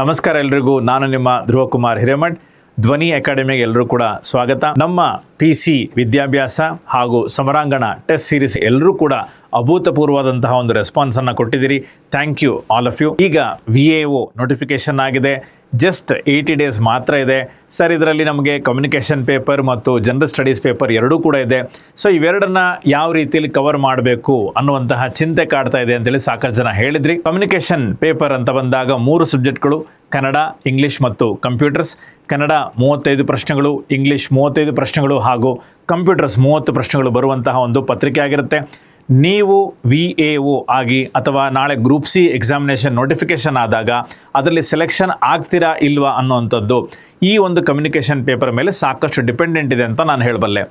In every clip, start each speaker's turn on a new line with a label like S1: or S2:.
S1: ನಮಸ್ಕಾರ ಎಲ್ರಿಗೂ. ನಾನು ನಿಮ್ಮ ಧ್ರುವ ಕುಮಾರ್ ಹಿರೇಮಠ್. ಧ್ವನಿ ಅಕಾಡೆಮಿಗೆ ಎಲ್ಲರೂ ಕೂಡ ಸ್ವಾಗತ. ನಮ್ಮ PC ವಿದ್ಯಾಭ್ಯಾಸ ಹಾಗೂ ಸಮರಾಂಗಣ ಟೆಸ್ಟ್ ಸೀರೀಸ್ ಎಲ್ಲರೂ ಕೂಡ ಅಭೂತಪೂರ್ವವಾದಂತಹ ಒಂದು ರೆಸ್ಪಾನ್ಸನ್ನು ಕೊಟ್ಟಿದ್ದೀರಿ. Thank you all of you. ಈಗ VAO ನೋಟಿಫಿಕೇಶನ್ ಆಗಿದೆ. ಜಸ್ಟ್ 80 ಡೇಸ್ ಮಾತ್ರ ಇದೆ ಸರ್. ಇದರಲ್ಲಿ ನಮಗೆ ಕಮ್ಯುನಿಕೇಷನ್ ಪೇಪರ್ ಮತ್ತು ಜನರಲ್ ಸ್ಟಡೀಸ್ ಪೇಪರ್ ಎರಡೂ ಕೂಡ ಇದೆ. ಸೊ ಇವೆರಡನ್ನ ಯಾವ ರೀತಿಯಲ್ಲಿ ಕವರ್ ಮಾಡಬೇಕು ಅನ್ನುವಂತಹ ಚಿಂತೆ ಕಾಡ್ತಾ ಇದೆ ಅಂತೇಳಿ ಸಾಕಷ್ಟು ಜನ ಹೇಳಿದ್ರಿ. ಕಮ್ಯುನಿಕೇಷನ್ ಪೇಪರ್ ಅಂತ ಬಂದಾಗ 3 ಸಬ್ಜೆಕ್ಟ್ಗಳು, ಕನ್ನಡ, ಇಂಗ್ಲಿಷ್ ಮತ್ತು ಕಂಪ್ಯೂಟರ್ಸ್. ಕನ್ನಡ 35 ಪ್ರಶ್ನೆಗಳು, ಇಂಗ್ಲಿಷ್ 35 ಪ್ರಶ್ನೆಗಳು ಹಾಗೂ ಕಂಪ್ಯೂಟರ್ಸ್ 30 ಪ್ರಶ್ನೆಗಳು ಬರುವಂತಹ ಒಂದು ಪತ್ರಿಕೆ ಆಗಿರುತ್ತೆ. ನೀವು VAO ಆಗಿ ಅಥವಾ ನಾಳೆ ಗ್ರೂಪ್ C ಎಕ್ಸಾಮಿನೇಷನ್ ನೋಟಿಫಿಕೇಶನ್ ಆದಾಗ ಅದರಲ್ಲಿ ಸೆಲೆಕ್ಷನ್ ಆಗ್ತೀರಾ ಇಲ್ವಾ ಅನ್ನುವಂಥದ್ದು ಈ ಒಂದು ಕಮ್ಯುನಿಕೇಷನ್ ಪೇಪರ್ ಮೇಲೆ ಸಾಕಷ್ಟು ಡಿಪೆಂಡೆಂಟ್ ಇದೆ ಅಂತ ನಾನು ಹೇಳಬಲ್ಲೆ.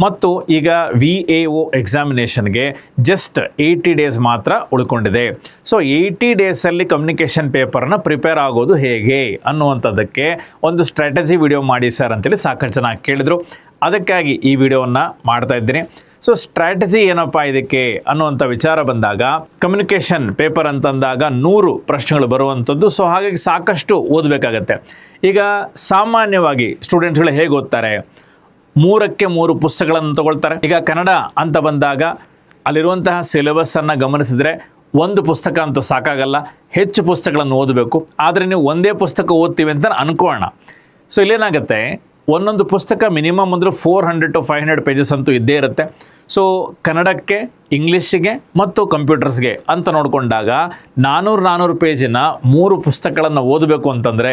S1: ಮತ್ತು ಈಗ VAO ಎಕ್ಸಾಮಿನೇಷನ್ಗೆ ಜಸ್ಟ್ 80 ಡೇಸ್ ಮಾತ್ರ ಉಳ್ಕೊಂಡಿದೆ. ಸೊ 80 ಡೇಸಲ್ಲಿ ಕಮ್ಯುನಿಕೇಷನ್ ಪೇಪರ್ನ ಪ್ರಿಪೇರ್ ಆಗೋದು ಹೇಗೆ ಅನ್ನುವಂಥದ್ದಕ್ಕೆ ಒಂದು ಸ್ಟ್ರಾಟಜಿ ವಿಡಿಯೋ ಮಾಡಿ ಸರ್ ಅಂತೇಳಿ ಸಾಕಷ್ಟು ಜನ ಕೇಳಿದರು. ಅದಕ್ಕಾಗಿ ಈ ವಿಡಿಯೋವನ್ನು ಮಾಡ್ತಾ ಇದ್ದೀನಿ. ಸೊ ಸ್ಟ್ರಾಟಜಿ ಏನಪ್ಪ ಇದಕ್ಕೆ ಅನ್ನುವಂಥ ವಿಚಾರ ಬಂದಾಗ, ಕಮ್ಯುನಿಕೇಷನ್ ಪೇಪರ್ ಅಂತಂದಾಗ 100 ಪ್ರಶ್ನೆಗಳು ಬರುವಂಥದ್ದು. ಸೊ ಹಾಗಾಗಿ ಸಾಕಷ್ಟು ಓದಬೇಕಾಗತ್ತೆ. ಈಗ ಸಾಮಾನ್ಯವಾಗಿ ಸ್ಟೂಡೆಂಟ್ಗಳು ಹೇಗೆ ಓದ್ತಾರೆ, 3ಕ್ಕೆ 3 ಪುಸ್ತಕಗಳನ್ನು ತಗೊಳ್ತಾರೆ. ಈಗ ಕನ್ನಡ ಅಂತ ಬಂದಾಗ ಅಲ್ಲಿರುವಂತಹ ಸಿಲೆಬಸ್ಸನ್ನು ಗಮನಿಸಿದ್ರೆ ಒಂದು ಪುಸ್ತಕ ಅಂತೂ ಸಾಕಾಗಲ್ಲ, ಹೆಚ್ಚು ಪುಸ್ತಕಗಳನ್ನು ಓದಬೇಕು. ಆದರೆ ನೀವು ಒಂದೇ ಪುಸ್ತಕ ಓದ್ತೀವಿ ಅಂತ ಅನ್ಕೋಣ. ಸೊ ಇಲ್ಲೇನಾಗುತ್ತೆ, ಒಂದೊಂದು ಪುಸ್ತಕ ಮಿನಿಮಮ್ ಅಂದ್ರೆ 400 to 500 ಪೇಜಸ್ ಅಂತೂ ಇದ್ದೇ ಇರುತ್ತೆ. ಸೊ ಕನ್ನಡಕ್ಕೆ, ಇಂಗ್ಲೀಷಿಗೆ ಮತ್ತು ಕಂಪ್ಯೂಟರ್ಸ್ಗೆ ಅಂತ ನೋಡಿಕೊಂಡಾಗ 400 ಪೇಜಿನ 3 ಪುಸ್ತಕಗಳನ್ನು ಓದಬೇಕು ಅಂತಂದರೆ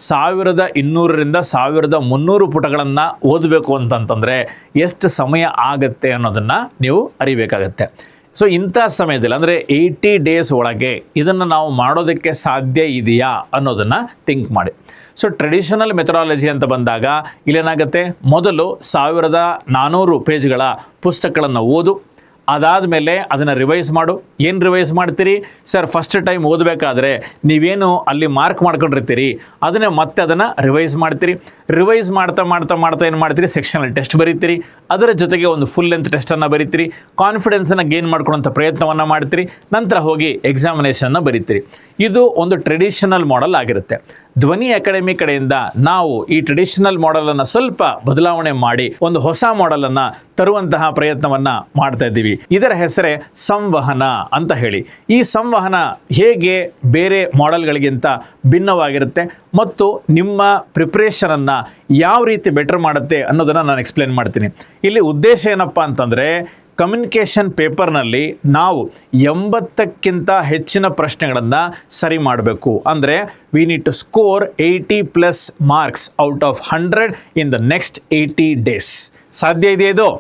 S1: 1200ರಿಂದ 1300 ಪುಟಗಳನ್ನು ಓದಬೇಕು ಅಂತಂತಂದರೆ ಎಷ್ಟು ಸಮಯ ಆಗತ್ತೆ ಅನ್ನೋದನ್ನು ನೀವು ಅರಿಬೇಕಾಗತ್ತೆ. ಸೊ ಇಂಥ ಸಮಯದಲ್ಲಿ ಅಂದರೆ 80 ಡೇಸ್ ಒಳಗೆ ಇದನ್ನು ನಾವು ಮಾಡೋದಕ್ಕೆ ಸಾಧ್ಯ ಇದೆಯಾ ಅನ್ನೋದನ್ನು ಥಿಂಕ್ ಮಾಡಿ. ಸೊ ಟ್ರೆಡಿಷನಲ್ ಮೆಥಡಾಲಜಿ ಅಂತ ಬಂದಾಗ ಇಲ್ಲೇನಾಗುತ್ತೆ, ಮೊದಲು 1400 ಪೇಜ್ಗಳ ಪುಸ್ತಕಗಳನ್ನು ಓದು, ಅದಾದಮೇಲೆ ಅದನ್ನು ರಿವೈಸ್ ಮಾಡು. ಏನು ರಿವೈಸ್ ಮಾಡ್ತೀರಿ ಸರ್? ಫಸ್ಟ್ ಟೈಮ್ ಓದಬೇಕಾದ್ರೆ ನೀವೇನು ಅಲ್ಲಿ ಮಾರ್ಕ್ ಮಾಡ್ಕೊಂಡಿರ್ತೀರಿ ಅದನ್ನೇ ಮತ್ತೆ ಅದನ್ನು ರಿವೈಸ್ ಮಾಡ್ತೀರಿ. ರಿವೈಸ್ ಮಾಡ್ತಾ ಮಾಡ್ತಾ ಮಾಡ್ತಾ ಏನು ಮಾಡ್ತೀರಿ, ಸೆಕ್ಷನಲ್ಲಿ ಟೆಸ್ಟ್ ಬರೀತೀರಿ. ಅದರ ಜೊತೆಗೆ ಒಂದು ಫುಲ್ ಲೆಂತ್ ಟೆಸ್ಟನ್ನು ಬರೀತೀರಿ. ಕಾನ್ಫಿಡೆನ್ಸನ್ನು ಗೇನ್ ಮಾಡ್ಕೊಳ್ಳೋಂಥ ಪ್ರಯತ್ನವನ್ನು ಮಾಡ್ತೀರಿ. ನಂತರ ಹೋಗಿ ಎಕ್ಸಾಮಿನೇಷನ್ನ ಬರೀತೀರಿ. ಇದು ಒಂದು ಟ್ರೆಡಿಷನಲ್ ಮಾಡೆಲ್ ಆಗಿರುತ್ತೆ. ಧ್ವನಿ ಅಕಾಡೆಮಿ ಕಡೆಯಿಂದ ನಾವು ಈ ಟ್ರೆಡಿಷನಲ್ ಮಾಡೆಲನ್ನು ಸ್ವಲ್ಪ ಬದಲಾವಣೆ ಮಾಡಿ ಒಂದು ಹೊಸ ಮಾಡೆಲನ್ನು ತರುವಂತಹ ಪ್ರಯತ್ನವನ್ನ ಮಾಡ್ತಾ ಇದ್ದೀವಿ. ಇದರ ಹೆಸರೇ ಸಂವಹನ ಅಂತ ಹೇಳಿ. ಈ ಸಂವಹನ ಹೇಗೆ ಬೇರೆ ಮಾಡೆಲ್ಗಳಿಗಿಂತ ಭಿನ್ನವಾಗಿರುತ್ತೆ ಮತ್ತು ನಿಮ್ಮ ಪ್ರಿಪ್ರೇಷನನ್ನು ಯಾವ ರೀತಿ ಬೆಟರ್ ಮಾಡುತ್ತೆ ಅನ್ನೋದನ್ನು ನಾನು ಎಕ್ಸ್ಪ್ಲೇನ್ ಮಾಡ್ತೀನಿ. ಇಲ್ಲಿ ಉದ್ದೇಶ ಏನಪ್ಪ ಅಂತಂದರೆ, ಕಮ್ಯುನಿಕೇಷನ್ ಪೇಪರ್ನಲ್ಲಿ ನಾವು 80ಕ್ಕಿಂತ ಹೆಚ್ಚಿನ ಪ್ರಶ್ನೆಗಳನ್ನು ಸರಿ ಮಾಡಬೇಕು. ಅಂದರೆ we need to score 80+ marks out of 100 in the next 80 days. ಸಾಧ್ಯ ಇದೆಯಾ ಇದು?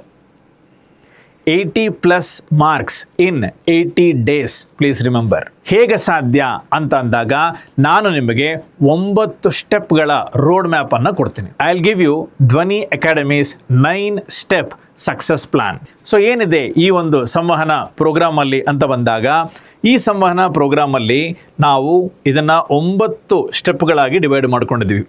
S1: 80+ marks in 80 days. Please remember. ಹೇಗೆ ಸಾಧ್ಯ ಅಂತ ಅಂದಾಗ ನಾನು ನಿಮಗೆ 9 ಸ್ಟೆಪ್ಗಳ ರೋಡ್ ಮ್ಯಾಪ್ ಅನ್ನು ಕೊಡ್ತೀನಿ. ಐ ವಿಲ್ ಗಿವ್ ಯು ಧ್ವನಿ academies 9 step success plan. So ಏನಿದೆ ಈ ಒಂದು ಸಂವಹನ ಪ್ರೋಗ್ರಾಮಲ್ಲಿ ಅಂತ ಬಂದಾಗ, ಈ ಸಂವಹನ ಪ್ರೋಗ್ರಾಮಲ್ಲಿ ನಾವು ಇದನ್ನು 9 ಸ್ಟೆಪ್ಗಳಾಗಿ ಡಿವೈಡ್ ಮಾಡ್ಕೊಂಡಿದ್ದೀವಿ.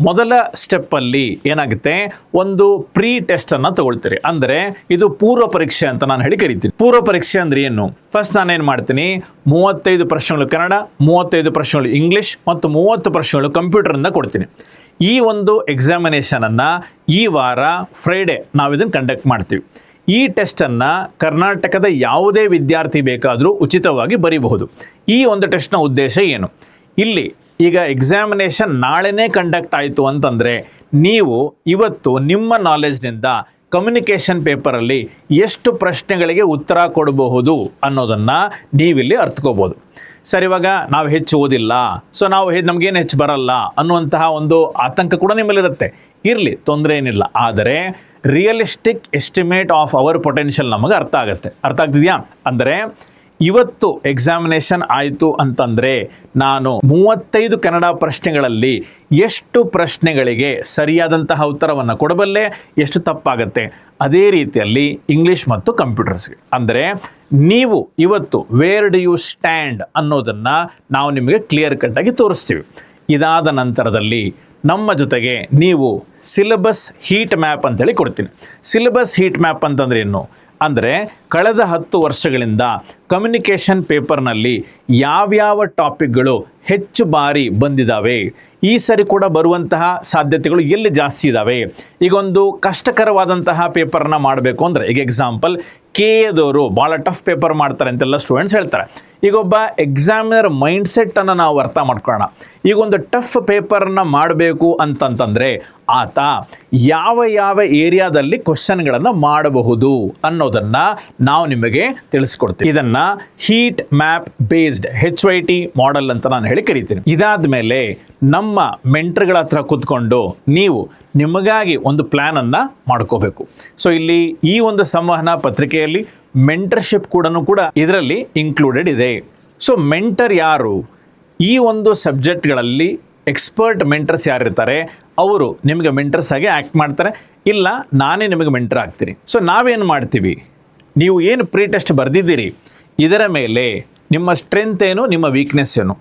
S1: ಮೊದಲ ಸ್ಟೆಪ್ಪಲ್ಲಿ ಏನಾಗುತ್ತೆ, ಒಂದು ಪ್ರೀ ಟೆಸ್ಟನ್ನು ತಗೊಳ್ತೀರಿ. ಅಂದರೆ ಇದು ಪೂರ್ವ ಪರೀಕ್ಷೆ ಅಂತ ನಾನು ಹೇಳಿ ಕರಿತೀನಿ. ಪೂರ್ವ ಪರೀಕ್ಷೆ ಅಂದರೆ ಏನು? ಫಸ್ಟ್ ನಾನೇನು ಮಾಡ್ತೀನಿ, 35 ಪ್ರಶ್ನೆಗಳು ಕನ್ನಡ, 35 ಪ್ರಶ್ನೆಗಳು ಇಂಗ್ಲೀಷ್ ಮತ್ತು 30 ಪ್ರಶ್ನೆಗಳು ಕಂಪ್ಯೂಟರಿಂದ ಕೊಡ್ತೀನಿ. ಈ ಒಂದು ಎಕ್ಸಾಮಿನೇಷನನ್ನು ಈ ವಾರ ಫ್ರೈಡೆ ನಾವು ಇದನ್ನು ಕಂಡಕ್ಟ್ ಮಾಡ್ತೀವಿ. ಈ ಟೆಸ್ಟನ್ನು ಕರ್ನಾಟಕದ ಯಾವುದೇ ವಿದ್ಯಾರ್ಥಿ ಬೇಕಾದರೂ ಉಚಿತವಾಗಿ ಬರೀಬಹುದು. ಈ ಒಂದು ಟೆಸ್ಟ್ನ ಉದ್ದೇಶ ಏನು? ಇಲ್ಲಿ ಈಗ ಎಕ್ಸಾಮಿನೇಷನ್ ನಾಳೆನೇ ಕಂಡಕ್ಟ್ ಆಯಿತು ಅಂತಂದರೆ ನೀವು ಇವತ್ತು ನಿಮ್ಮ ನಾಲೆಜ್ನಿಂದ ಕಮ್ಯುನಿಕೇಷನ್ ಪೇಪರಲ್ಲಿ ಎಷ್ಟು ಪ್ರಶ್ನೆಗಳಿಗೆ ಉತ್ತರ ಕೊಡಬಹುದು ಅನ್ನೋದನ್ನು ನೀವಿಲ್ಲಿ ಅರ್ಥಕೋಬೋದು. ಸರ್, ಇವಾಗ ನಾವು ಹೆಚ್ಚು ಓದಿಲ್ಲ, ಸೊ ನಮಗೇನು ಹೆಚ್ಚು ಬರಲ್ಲ ಅನ್ನುವಂತಹ ಒಂದು ಆತಂಕ ಕೂಡ ನಿಮ್ಮಲ್ಲಿರುತ್ತೆ. ಇರಲಿ, ತೊಂದರೆ ಏನಿಲ್ಲ. ಆದರೆ realistic estimate of our potential ನಮಗೆ ಅರ್ಥ ಆಗುತ್ತೆ. ಅರ್ಥ ಆಗ್ತಿದೆಯಾ? ಅಂದರೆ ಇವತ್ತು ಎಕ್ಸಾಮಿನೇಷನ್ ಆಯಿತು ಅಂತಂದರೆ ನಾನು 35 ಕನ್ನಡ ಪ್ರಶ್ನೆಗಳಲ್ಲಿ ಎಷ್ಟು ಪ್ರಶ್ನೆಗಳಿಗೆ ಸರಿಯಾದಂತಹ ಉತ್ತರವನ್ನು ಕೊಡಬಲ್ಲೆ, ಎಷ್ಟು ತಪ್ಪಾಗತ್ತೆ. ಅದೇ ರೀತಿಯಲ್ಲಿ ಇಂಗ್ಲೀಷ್ ಮತ್ತು ಕಂಪ್ಯೂಟರ್ಸ್ಗೆ. ಅಂದರೆ ನೀವು ಇವತ್ತು ವೇರ್ ಡು ಯು ಸ್ಟ್ಯಾಂಡ್ ಅನ್ನೋದನ್ನು ನಾವು ನಿಮಗೆ ಕ್ಲಿಯರ್ ಕಟ್ಟಾಗಿ ತೋರಿಸ್ತೀವಿ. ಇದಾದ ನಂತರದಲ್ಲಿ ನಮ್ಮ ಜೊತೆಗೆ ನೀವು ಸಿಲೆಬಸ್ ಹೀಟ್ ಮ್ಯಾಪ್ ಅಂತೇಳಿ ಕೊಡ್ತೀನಿ. ಸಿಲೆಬಸ್ ಹೀಟ್ ಮ್ಯಾಪ್ ಅಂತಂದ್ರೆ ಏನು? ಅಂದರೆ ಕಳೆದ 10 ವರ್ಷಗಳಿಂದ ಕಮ್ಯುನಿಕೇಷನ್ ಪೇಪರ್ನಲ್ಲಿ ಯಾವ್ಯಾವ ಟಾಪಿಕ್ಗಳು ಹೆಚ್ಚು ಬಾರಿ ಬಂದಿದ್ದಾವೆ, ಈ ಸರಿ ಕೂಡ ಬರುವಂತಹ ಸಾಧ್ಯತೆಗಳು ಎಲ್ಲಿ ಜಾಸ್ತಿ ಇದ್ದಾವೆ. ಈಗ ಒಂದು ಕಷ್ಟಕರವಾದಂತಹ ಪೇಪರ್ನ ಮಾಡಬೇಕು ಅಂದರೆ, ಈಗ ಎಕ್ಸಾಂಪಲ್ KA ಭಾಳ ಟಫ್ ಪೇಪರ್ ಮಾಡ್ತಾರೆ ಅಂತೆಲ್ಲ ಸ್ಟೂಡೆಂಟ್ಸ್ ಹೇಳ್ತಾರೆ. ಈಗ ಒಬ್ಬ ಎಕ್ಸಾಮಿನರ್ ಮೈಂಡ್ಸೆಟ್ಟನ್ನು ನಾವು ಅರ್ಥ ಮಾಡ್ಕೊಳ್ಳೋಣ. ಈಗ ಒಂದು ಟಫ್ ಪೇಪರ್ನ ಮಾಡಬೇಕು ಅಂತಂತಂದರೆ ಆತ ಯಾವ ಯಾವ ಏರಿಯಾದಲ್ಲಿ ಕ್ವಶನ್ಗಳನ್ನು ಮಾಡಬಹುದು ಅನ್ನೋದನ್ನು ನಾವು ನಿಮಗೆ ತಿಳಿಸ್ಕೊಡ್ತೀವಿ. ಇದನ್ನು heat map based HYT model ಅಂತ ನಾನು ಹೇಳಿ ಕರಿತೀನಿ. ಇದಾದ ಮೇಲೆ ನಮ್ಮ ಮೆಂಟರ್ಗಳ ಹತ್ರ ಕೂತ್ಕೊಂಡು ನೀವು ನಿಮಗಾಗಿ ಒಂದು ಪ್ಲ್ಯಾನನ್ನು ಮಾಡ್ಕೋಬೇಕು. ಸೊ ಇಲ್ಲಿ ಈ ಒಂದು ಸಂವಹನ ಪತ್ರಿಕೆಯಲ್ಲಿ ಮೆಂಟರ್ಶಿಪ್ ಕೂಡ ಇದರಲ್ಲಿ ಇನ್ಕ್ಲೂಡೆಡ್ ಇದೆ. ಸೊ ಮೆಂಟರ್ ಯಾರು? ಈ ಒಂದು ಸಬ್ಜೆಕ್ಟ್ಗಳಲ್ಲಿ ಎಕ್ಸ್ಪರ್ಟ್ ಮೆಂಟರ್ಸ್ ಯಾರಿರ್ತಾರೆ ಅವರು ನಿಮಗೆ ಮೆಂಟರ್ಸ್ ಆಗಿ ಆ್ಯಕ್ಟ್ ಮಾಡ್ತಾರೆ, ಇಲ್ಲ ನಾನೇ ನಿಮಗೆ ಮೆಂಟರ್ ಆಗ್ತೀನಿ. ಸೊ ನಾವೇನು ಮಾಡ್ತೀವಿ, ನೀವು ಏನು ಪ್ರೀ ಟೆಸ್ಟ್ ಬರೆದಿದ್ದೀರಿ ಇದರ ಮೇಲೆ ನಿಮ್ಮ ಸ್ಟ್ರೆಂತ್ ಏನು, ನಿಮ್ಮ ವೀಕ್ನೆಸ್ ಏನು,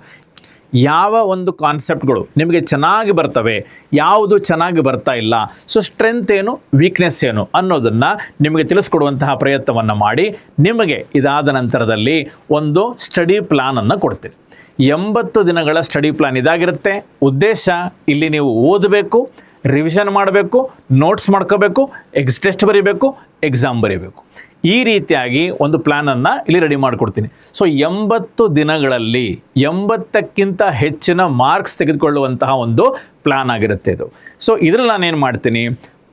S1: ಯಾವ ಒಂದು ಕಾನ್ಸೆಪ್ಟ್ಗಳು ನಿಮಗೆ ಚೆನ್ನಾಗಿ ಬರ್ತವೆ, ಯಾವುದು ಚೆನ್ನಾಗಿ ಬರ್ತಾ ಇಲ್ಲ, ಸೊ ಸ್ಟ್ರೆಂತ್ ಏನು, ವೀಕ್ನೆಸ್ ಏನು ಅನ್ನೋದನ್ನು ನಿಮಗೆ ತಿಳಿಸ್ಕೊಡುವಂತಹ ಪ್ರಯತ್ನವನ್ನು ಮಾಡಿ ನಿಮಗೆ ಇದಾದ ನಂತರದಲ್ಲಿ ಒಂದು ಸ್ಟಡಿ ಪ್ಲಾನನ್ನು ಕೊಡ್ತೀವಿ. 80 ದಿನಗಳ ಸ್ಟಡಿ ಪ್ಲಾನ್ ಇದಾಗಿರುತ್ತೆ. ಉದ್ದೇಶ ಇಲ್ಲಿ ನೀವು ಓದಬೇಕು, ರಿವಿಷನ್ ಮಾಡಬೇಕು, ನೋಟ್ಸ್ ಮಾಡ್ಕೋಬೇಕು, ಟೆಸ್ಟ್ ಬರೀಬೇಕು, ಎಕ್ಸಾಮ್ ಬರೀಬೇಕು. ಈ ರೀತಿಯಾಗಿ ಒಂದು ಪ್ಲ್ಯಾನನ್ನು ಇಲ್ಲಿ ರೆಡಿ ಮಾಡಿಕೊಡ್ತೀನಿ. ಸೊ 80 ದಿನಗಳಲ್ಲಿ 80ಕ್ಕಿಂತ ಹೆಚ್ಚಿನ ಮಾರ್ಕ್ಸ್ ತೆಗೆದುಕೊಳ್ಳುವಂತಹ ಒಂದು ಪ್ಲ್ಯಾನ್ ಆಗಿರುತ್ತೆ ಇದು. ಸೊ ಇದರಲ್ಲಿ ನಾನೇನು ಮಾಡ್ತೀನಿ,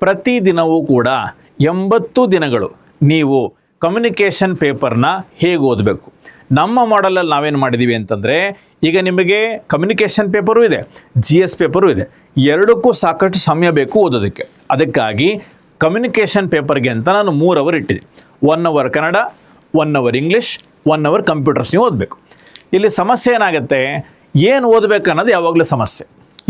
S1: ಪ್ರತಿದಿನವೂ ಕೂಡ 80 ದಿನಗಳು ನೀವು ಕಮ್ಯುನಿಕೇಷನ್ ಪೇಪರ್ನ ಹೇಗೆ ಓದಬೇಕು. ನಮ್ಮ ಮಾಡಲಲ್ಲಿ ನಾವೇನು ಮಾಡಿದ್ದೀವಿ ಅಂತಂದರೆ, ಈಗ ನಿಮಗೆ ಕಮ್ಯುನಿಕೇಷನ್ ಪೇಪರು ಇದೆ, GS ಪೇಪರು ಇದೆ, ಎರಡಕ್ಕೂ ಸಾಕಷ್ಟು ಸಮಯ ಬೇಕು ಓದೋದಕ್ಕೆ. ಅದಕ್ಕಾಗಿ ಕಮ್ಯುನಿಕೇಷನ್ ಪೇಪರ್ಗೆ ಅಂತ ನಾನು 3 ಅವರ್ ಇಟ್ಟಿದ್ದೀನಿ. 1 hour Kannada, 1 hour English, 1 hour computers ನೀವು ಓದಬೇಕು. ಇಲ್ಲಿ ಸಮಸ್ಯೆ ಏನಾಗುತ್ತೆ, ಏನು ಓದಬೇಕು ಅನ್ನೋದು ಯಾವಾಗಲೂ ಸಮಸ್ಯೆ,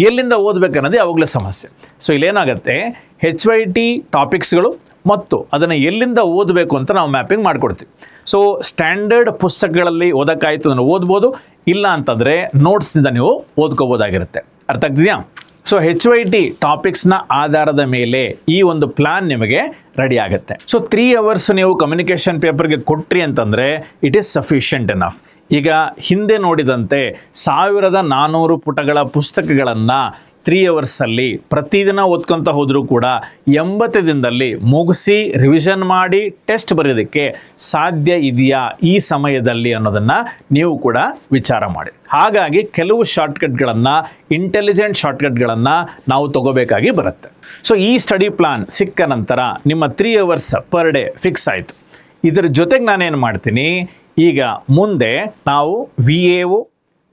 S1: ಎಲ್ಲಿಂದ ಓದಬೇಕು ಅನ್ನೋದು ಯಾವಾಗಲೂ ಸಮಸ್ಯೆ. ಸೊ ಇಲ್ಲೇನಾಗುತ್ತೆ, HYT ಟಾಪಿಕ್ಸ್ಗಳು ಮತ್ತು ಅದನ್ನು ಎಲ್ಲಿಂದ ಓದಬೇಕು ಅಂತ ನಾವು ಮ್ಯಾಪಿಂಗ್ ಮಾಡಿಕೊಡ್ತೀವಿ. ಸೊ ಸ್ಟ್ಯಾಂಡರ್ಡ್ ಪುಸ್ತಕಗಳಲ್ಲಿ ಓದೋಕ್ಕಾಯ್ತು ಅಂದರೆ ಓದ್ಬೋದು, ಇಲ್ಲ ಅಂತಂದರೆ ನೋಟ್ಸ್ನಿಂದ ನೀವು ಓದ್ಕೋಬೋದಾಗಿರುತ್ತೆ. ಅರ್ಥ ಆಗ್ತಿದೆಯಾ? ಸೊ HYT ಟಾಪಿಕ್ಸ್ನ ಆಧಾರದ ಮೇಲೆ ಈ ಒಂದು ಪ್ಲ್ಯಾನ್ ನಿಮಗೆ ರೆಡಿ ಆಗುತ್ತೆ. ಸೊ 3 ಅವರ್ಸ್ ನೀವು ಕಮ್ಯುನಿಕೇಷನ್ ಪೇಪರ್ಗೆ ಕೊಟ್ರಿ ಅಂತಂದರೆ ಇಟ್ ಈಸ್ ಸಫಿಷಿಯೆಂಟ್ ಎನಫ್. ಈಗ ಹಿಂದೆ ನೋಡಿದಂತೆ 1400 ಪುಟಗಳ ಪುಸ್ತಕಗಳನ್ನು 3 ಅವರ್ಸಲ್ಲಿ ಪ್ರತಿದಿನ ಓದ್ಕೊತ ಹೋದರೂ ಕೂಡ 80 ದಿನದಲ್ಲಿ ಮುಗಿಸಿ ರಿವಿಷನ್ ಮಾಡಿ ಟೆಸ್ಟ್ ಬರೆಯೋದಕ್ಕೆ ಸಾಧ್ಯ ಇದೆಯಾ ಈ ಸಮಯದಲ್ಲಿ ಅನ್ನೋದನ್ನು ನೀವು ಕೂಡ ವಿಚಾರ ಮಾಡಿ. ಹಾಗಾಗಿ ಕೆಲವು ಶಾರ್ಟ್ಕಟ್ಗಳನ್ನು, ಇಂಟೆಲಿಜೆಂಟ್ ಶಾರ್ಟ್ಕಟ್ಗಳನ್ನು ನಾವು ತಗೋಬೇಕಾಗಿ ಬರುತ್ತೆ. ಸೊ ಈ ಸ್ಟಡಿ ಪ್ಲಾನ್ ಸಿಕ್ಕ ನಂತರ ನಿಮ್ಮ 3 ಅವರ್ಸ್ ಪರ್ ಡೇ ಫಿಕ್ಸ್ ಆಯಿತು. ಇದರ ಜೊತೆಗೆ ನಾನೇನು ಮಾಡ್ತೀನಿ, ಈಗ ಮುಂದೆ ನಾವು VAO,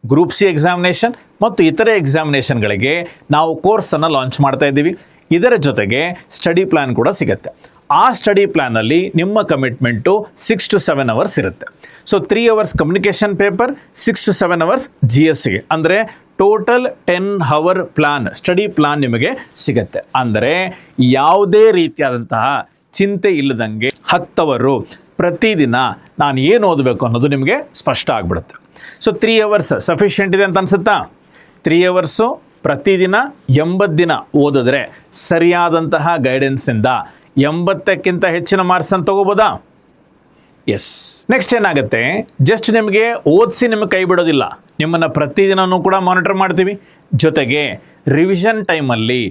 S1: ಗ್ರೂಪ್ C ಎಕ್ಸಾಮಿನೇಷನ್ ಮತ್ತು ಇತರೆ ಎಕ್ಸಾಮಿನೇಷನ್ಗಳಿಗೆ ನಾವು ಕೋರ್ಸನ್ನು ಲಾಂಚ್ ಮಾಡ್ತಾ ಇದ್ದೀವಿ. ಇದರ ಜೊತೆಗೆ ಸ್ಟಡಿ ಪ್ಲ್ಯಾನ್ ಕೂಡ ಸಿಗುತ್ತೆ. ಆ ಸ್ಟಡಿ ಪ್ಲ್ಯಾನಲ್ಲಿ ನಿಮ್ಮ ಕಮಿಟ್ಮೆಂಟು 6 to 7 ಅವರ್ಸ್ ಇರುತ್ತೆ. So 3 hours communication paper, 6 to 7 hours GSಗೆ, ಅಂದರೆ total 10 hour plan, study plan ನಿಮಗೆ ಸಿಗುತ್ತೆ. ಅಂದರೆ ಯಾವುದೇ ರೀತಿಯಾದಂತಹ ಚಿಂತೆ ಇಲ್ಲದಂಗೆ 10 ಅವರು ಪ್ರತಿದಿನ ನಾನು ಏನು ಓದಬೇಕು ಅನ್ನೋದು ನಿಮಗೆ ಸ್ಪಷ್ಟ ಆಗಿಬಿಡುತ್ತೆ. ಸೊ 3 ಅವರ್ಸ್ ಸಫಿಷಿಯೆಂಟ್ ಇದೆ ಅಂತ ಅನಿಸುತ್ತಾ? 3 ಅವರ್ಸು ಪ್ರತಿದಿನ 80 ದಿನ ಓದಿದ್ರೆ ಸರಿಯಾದಂತಹ ಗೈಡೆನ್ಸಿಂದ 80ಕ್ಕಿಂತ ಹೆಚ್ಚಿನ ಮಾರ್ಕ್ಸನ್ನು ತಗೋಬೋದಾ? ಎಸ್. ನೆಕ್ಸ್ಟ್ ಏನಾಗುತ್ತೆ, ಜಸ್ಟ್ ನಿಮಗೆ ಓದಿಸಿ ನಿಮಗೆ ಕೈ ಬಿಡೋದಿಲ್ಲ, ನಿಮ್ಮನ್ನು ಪ್ರತಿದಿನವೂ ಕೂಡ ಮಾನಿಟರ್ ಮಾಡ್ತೀವಿ. ಜೊತೆಗೆ ರಿವಿಷನ್ ಟೈಮಲ್ಲಿ